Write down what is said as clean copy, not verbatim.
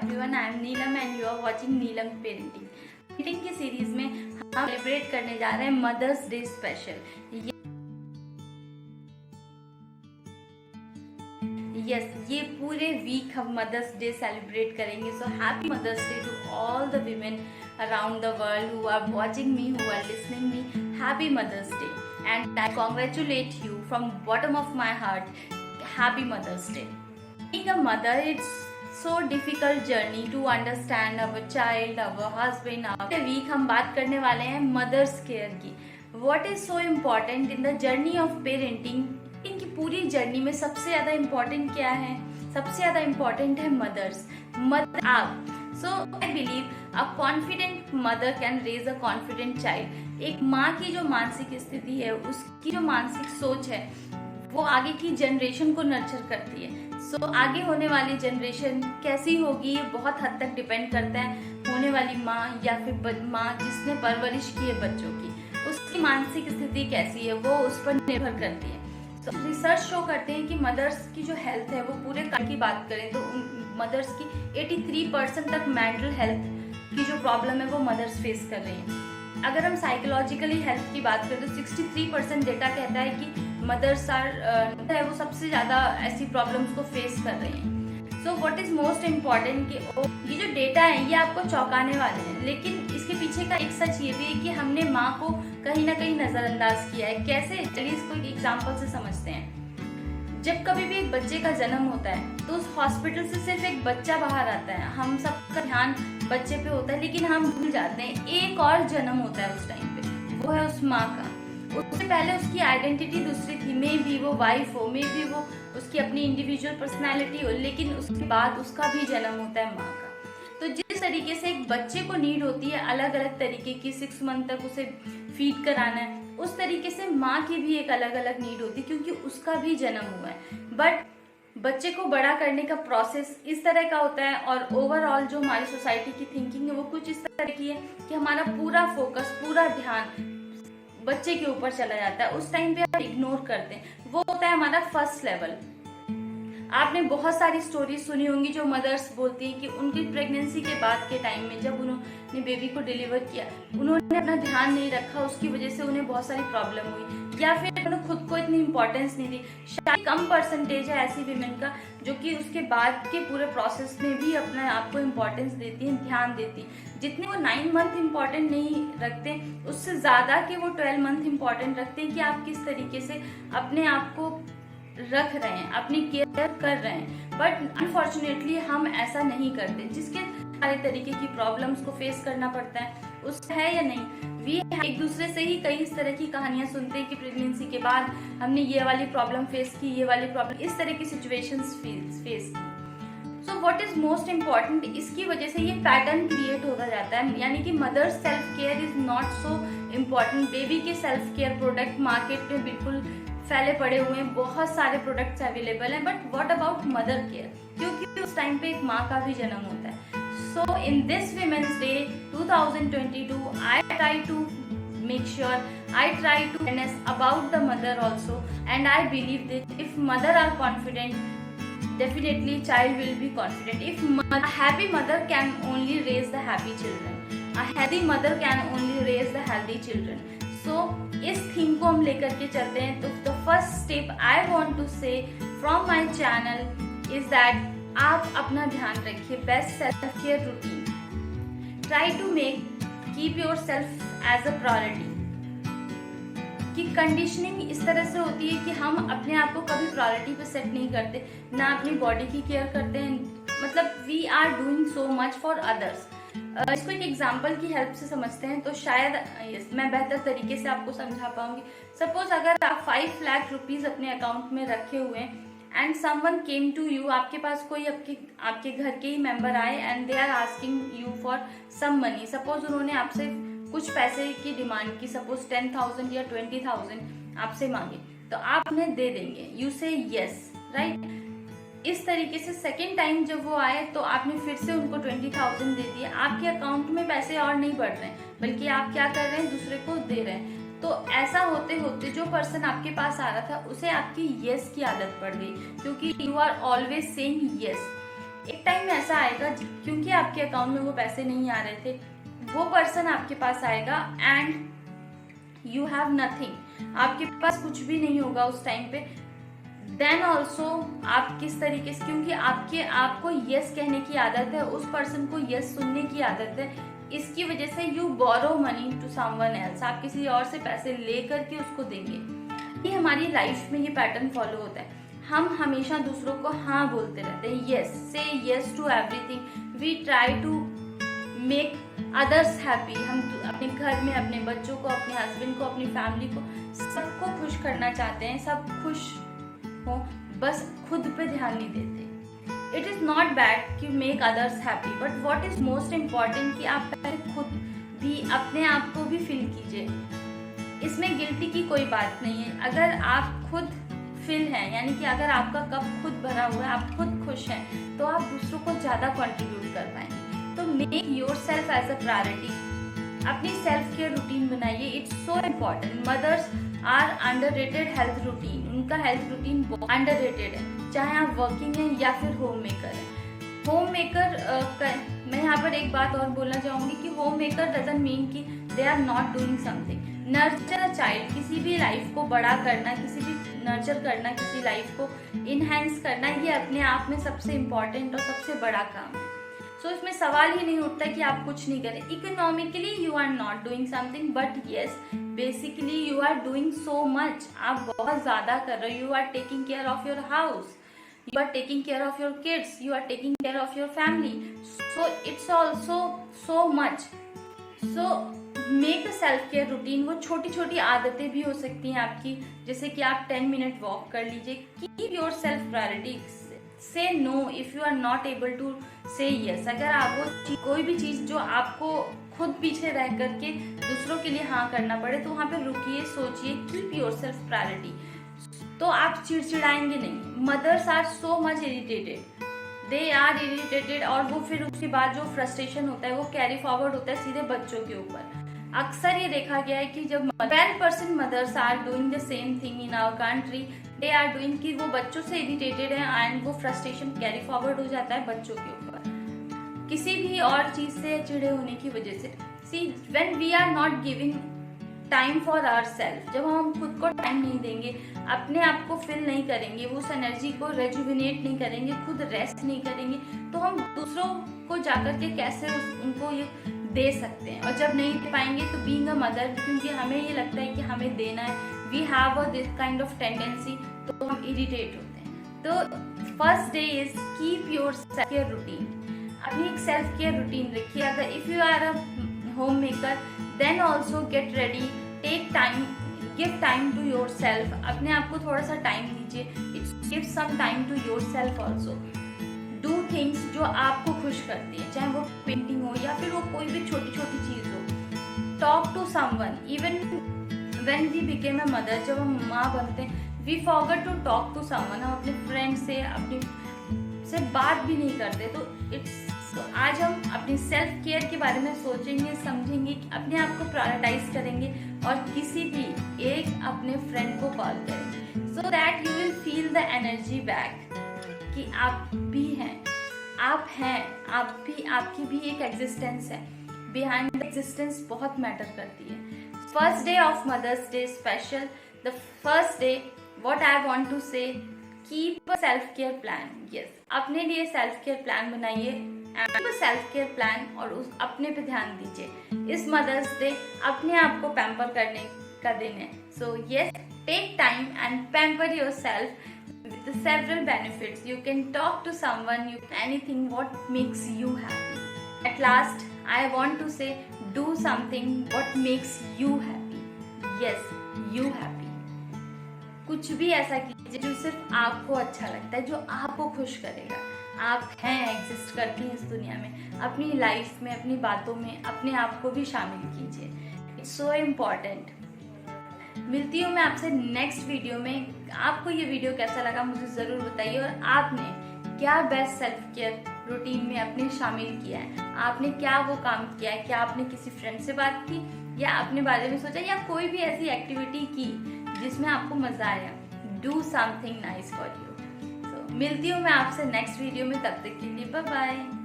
Everyone, I am Neelam and you are watching Neelam parenting. Parenting की series में हम celebrate करने जा रहे हैं मदर्स डे स्पेशल। ये पूरे वीक हम मदर्स डे सेलिब्रेट करेंगे। So happy Mother's Day to all the women around the world who are watching me, who are listening me. Happy Mother's Day, and I congratulate you from bottom of my heart. Happy Mother's Day. Being a mother, it's so difficult journey to understand our child, our husband. Our week हम बात करने वाले हैं mother's care की। What is so important in the journey of parenting? इनकी पूरी journey में सबसे ज़्यादा इम्पोर्टेंट क्या है? सबसे ज़्यादा इम्पोर्टेंट है मदर्स। मदर आप। So I believe a confident mother can raise a confident child. एक माँ की जो मानसिक स्थिति है, उसकी जो मानसिक सोच है, वो आगे की जनरेशन को नर्चर करती है। So आगे होने वाली जनरेशन कैसी होगी, ये बहुत हद तक डिपेंड करता है होने वाली माँ या फिर माँ जिसने परवरिश की है बच्चों की, उसकी मानसिक स्थिति कैसी है, वो उस पर निर्भर करती है। So रिसर्च शो करते हैं कि मदर्स की जो हेल्थ है, वो पूरे काल की बात करें तो मदर्स की 83% तक मेंटल हेल्थ की जो प्रॉब्लम है वो मदर्स फेस कर रही हैं। अगर हम साइकोलॉजिकली हेल्थ की बात करें तो 63% डेटा कहता है कि मदर्स वो सबसे ज़्यादा ऐसी प्रॉब्लम्स को फेस कर रही हैं। So what is most important कि ये जो डेटा है ये आपको चौंकाने वाले हैं, लेकिन इसके पीछे का एक सच ये भी है कि हमने माँ को कहीं ना कहीं नज़रअंदाज किया है। कैसे? चलिए इसको एक एग्जाम्पल से समझते हैं। जब कभी भी एक बच्चे का जन्म होता है तो उस हॉस्पिटल से सिर्फ एक बच्चा बाहर आता है, हम सबका ध्यान बच्चे पे होता है, लेकिन हम भूल जाते हैं एक और जन्म होता है उस टाइम पे, वो है उस माँ का। उससे पहले उसकी आइडेंटिटी दूसरी थी, मे भी वो वाइफ हो, मे भी वो उसकी अपनी इंडिविजुअल पर्सनैलिटी हो, लेकिन उसके बाद उसका भी जन्म होता है माँ का। तो जिस तरीके से एक बच्चे को नीड होती है अलग अलग तरीके की, 6 मंथ तक उसे फीड कराना है, उस तरीके से माँ की भी एक अलग अलग नीड होती है, क्योंकि उसका भी जन्म हुआ है। बट बच्चे को बड़ा करने का प्रोसेस इस तरह का होता है, और ओवरऑल जो हमारी सोसाइटी की थिंकिंग है वो कुछ इस तरह की है कि हमारा पूरा फोकस, पूरा ध्यान बच्चे के ऊपर चला जाता है। उस टाइम पे आप इग्नोर करते हैं, वो होता है हमारा फर्स्ट लेवल। आपने बहुत सारी स्टोरीज सुनी होंगी जो मदर्स बोलती हैं कि उनकी प्रेगनेंसी के बाद के टाइम में जब उन्होंने बेबी को डिलीवर किया, उन्होंने अपना ध्यान नहीं रखा, उसकी वजह से उन्हें बहुत सारी प्रॉब्लम हुई, या फिर उन्होंने खुद को इतनी इंपॉर्टेंस नहीं दी। शायद कम परसेंटेज है ऐसी विमेन का जो कि उसके बाद के पूरे प्रोसेस में भी अपने आप को इम्पोर्टेंस देती है, ध्यान देती है। जितने वो 9 मंथ इम्पॉर्टेंट नहीं रखते, उससे ज़्यादा के वो 12 मंथ इम्पॉर्टेंट रखते हैं कि आप किस तरीके से अपने आप को रख रहे हैं, अपनी केयर कर रहे हैं। बट अनफॉर्चुनेटली हम ऐसा नहीं करते, जिसके सारे तरीके की प्रॉब्लम्स को फेस करना पड़ता है। उस है या नहीं, वी एक दूसरे से ही कई इस तरह की कहानियां सुनते हैं कि प्रेगनेंसी के बाद हमने ये वाली प्रॉब्लम फेस की, ये वाली प्रॉब्लम, इस तरह की सिचुएशंस फेस की। So what is most important, इसकी वजह से ये पैटर्न क्रिएट होता जाता है, यानी कि mother self care is not so important. Baby के सेल्फ केयर प्रोडक्ट मार्केट में बिल्कुल फैले पड़े हुए हैं, बहुत सारे प्रोडक्ट्स अवेलेबल हैं, but what about mother care, क्योंकि उस टाइम पे एक माँ का भी जन्म होता है। So in this women's day 2022 I try to make sure I try to awareness about the mother also, and I believe that if mother are confident, definitely child will be confident. A happy mother can only raise the happy children, a healthy mother can only raise the healthy children. So इस theme को हम लेकर के चलते हैं। तो the first step I want to say from my channel is that आप अपना ध्यान रखिए, best self care routine, try to keep yourself as a priority। कि कंडीशनिंग इस तरह से होती है कि हम अपने आप को कभी प्रायोरिटी पे सेट नहीं करते, ना अपनी बॉडी की केयर करते हैं, मतलब we are doing so much for others. इसको एक एग्जांपल की हेल्प से समझते हैं तो शायद मैं बेहतर तरीके से आपको समझा पाऊंगी। सपोज अगर आप 5 लाख रुपीज़ अपने अकाउंट में रखे हुए हैं and someone came to you, आपके पास कोई आपके घर के ही मेंबर आए and they are asking you for some money. Suppose उन्होंने आपसे कुछ पैसे की डिमांड की, सपोज 10,000 या 20,000 आपसे मांगे, तो आप उन्हें दे देंगे, यू से यस, राइट। इस तरीके से सेकेंड टाइम जब वो आए तो आपने फिर से उनको 20,000 दे दिए, आपके अकाउंट में पैसे और नहीं बढ़ रहे हैं, बल्कि आप क्या कर रहे हैं, दूसरे को दे रहे हैं। तो ऐसा होते होते जो पर्सन आपके पास आ रहा था उसे आपकी यस की आदत पड़ गई, क्योंकि you are always saying yes. एक टाइम ऐसा आएगा क्योंकि आपके अकाउंट में वो पैसे नहीं आ रहे थे, वो पर्सन आपके पास आएगा एंड यू हैव नथिंग, आपके पास कुछ भी नहीं होगा उस टाइम पे। देन ऑल्सो आप किस तरीके से, क्योंकि आपको यस कहने की आदत है, उस पर्सन को यस सुनने की आदत है, इसकी वजह से you borrow money to someone else, आप किसी और से पैसे ले करके उसको देंगे। ये हमारी लाइफ में ये पैटर्न फॉलो होता है, हम हमेशा दूसरों को हाँ बोलते रहते हैं, yes, say yes to everything, we try to make others happy. हम अपने घर में अपने बच्चों को, अपने हस्बैंड को, अपनी फैमिली को, सबको खुश करना चाहते हैं, सब खुश हो, बस खुद पे ध्यान नहीं देते। इट इज नॉट बैड कि make others happy, but what is most important कि आप पहले खुद भी अपने आप को भी फील कीजिए। इसमें गिल्टी की कोई बात नहीं है। अगर आप खुद फिल हैं, यानी कि अगर आपका कप खुद भरा हुआ है, आप खुद खुश हैं, तो आप दूसरों को ज़्यादा कंट्रीब्यूट कर पाएंगे। तो make yourself as a priority, अपनी सेल्फ केयर रूटीन बनाइए, it's so important. Mothers are underrated health routine, उनका हेल्थ रूटीन बहुत अंडररेटेड है, चाहे आप वर्किंग हैं या फिर होम मेकर हैं। होम मेकर मैं यहाँ पर एक बात और बोलना चाहूँगी कि होम मेकर डजंट मीन कि they are not doing something. Nurture a child, किसी भी लाइफ को बड़ा करना, किसी भी नर्चर करना, किसी लाइफ को इनहेंस करना, ये अपने आप में सबसे इम्पॉर्टेंट और सबसे बड़ा काम है। सो इसमें सवाल ही नहीं उठता कि आप कुछ नहीं करें। Economically you are not doing something, but yes basically you are doing so much, आप बहुत ज़्यादा कर रहे हो। You are taking care of your house, you are taking care of your kids, you are taking care of your family, so it's also so much. So make a self care routine। वो छोटी छोटी आदतें भी हो सकती हैं आपकी, जैसे कि आप 10 मिनट वॉक कर लीजिए। keep your self priority, say no if you are not able to say yes। अगर आप वो कोई भी चीज़ जो आपको खुद पीछे रह करके दूसरों के लिए हाँ करना पड़े, तो वहाँ पे रुकिए, सोचिए, keep your self priority, तो आप चिड़चिड़ाएंगे नहीं। Mothers are so much irritated, they are irritated, और वो फिर उसके बाद जो फ्रस्ट्रेशन होता है वो कैरी फॉरवर्ड होता है सीधे बच्चों के ऊपर। अक्सर ये देखा गया है कि जब 12% mothers are doing the same thing in our country, they are doing कि वो बच्चों से इरिटेटेड है एंड वो फ्रस्ट्रेशन कैरी फॉरवर्ड हो जाता है बच्चों के ऊपर, किसी भी और चीज से चिड़े होने की वजह से। See when we are not giving time for our self, जब हम खुद को टाइम नहीं देंगे, अपने आप को फिल नहीं करेंगे, उस एनर्जी को रेजुविनेट नहीं करेंगे, खुद रेस्ट नहीं करेंगे, तो हम दूसरों को जाकर के कैसे उनको ये दे सकते हैं। और जब नहीं दे पाएंगे तो बीइंग अ मदर, क्योंकि हमें ये लगता है कि हमें देना है, we have a this kind of tendency, तो हम इरिटेट होते हैं। तो first day is keep your self care routine, अपनी एक सेल्फ केयर रूटीन रखिए। अगर if you are a homemaker, then also get ready, take time, give time to yourself, अपने आप को थोड़ा सा टाइम दीजिए। It's give some time to yourself also. Do things जो आपको खुश करती है, चाहे वो पेंटिंग हो या फिर वो कोई भी छोटी छोटी चीज हो। Talk to someone, even when we became a mother, जब हम माँ बनते हैं, we forget to talk to someone, हम अपने फ्रेंड से अपनी से बात भी नहीं करते। तो आज हम अपनी सेल्फ केयर के बारे में सोचेंगे, समझेंगे, अपने आप को प्रायोरिटाइज करेंगे और किसी भी एक अपने फ्रेंड को कॉल करेंगे, so that you will feel the energy back कि आप भी हैं, आप हैं, आप भी, आपकी भी एक एग्जिस्टेंस है। बिहाइंड द एग्जिस्टेंस बहुत मैटर करती है। First day of mother's day special, the first day what I want to say, keep a self care plan. Yes, अपने लिए सेल्फ केयर प्लान बनाइए, सेल्फ केयर प्लान, और उस अपने पे ध्यान दीजिए। इस मदर्स डे अपने आप को पैम्पर करने का दिन है। So yes, take time and pamper yourself with several benefits. You can talk to someone, you anything what makes you happy. At last I want to say, do something what makes you happy. Yes, you happy. कुछ भी ऐसा कीजिए जो सिर्फ आपको अच्छा लगता है, जो आपको खुश करेगा। आप हैं, एग्जिस्ट करती हैं इस दुनिया में, अपनी लाइफ में, अपनी बातों में अपने आप को भी शामिल कीजिए। It's so important. मिलती हूँ मैं आपसे नेक्स्ट वीडियो में। आपको ये वीडियो कैसा लगा मुझे ज़रूर बताइए, और आपने क्या बेस्ट सेल्फ केयर रूटीन में अपने शामिल किया है, आपने क्या वो काम किया है, क्या आपने किसी फ्रेंड से बात की या अपने बारे में सोचा, या कोई भी ऐसी एक्टिविटी की जिसमें आपको मज़ा आया। Do something nice for you. मिलती हूँ मैं आपसे नेक्स्ट वीडियो में, तब तक के लिए बाय बाय।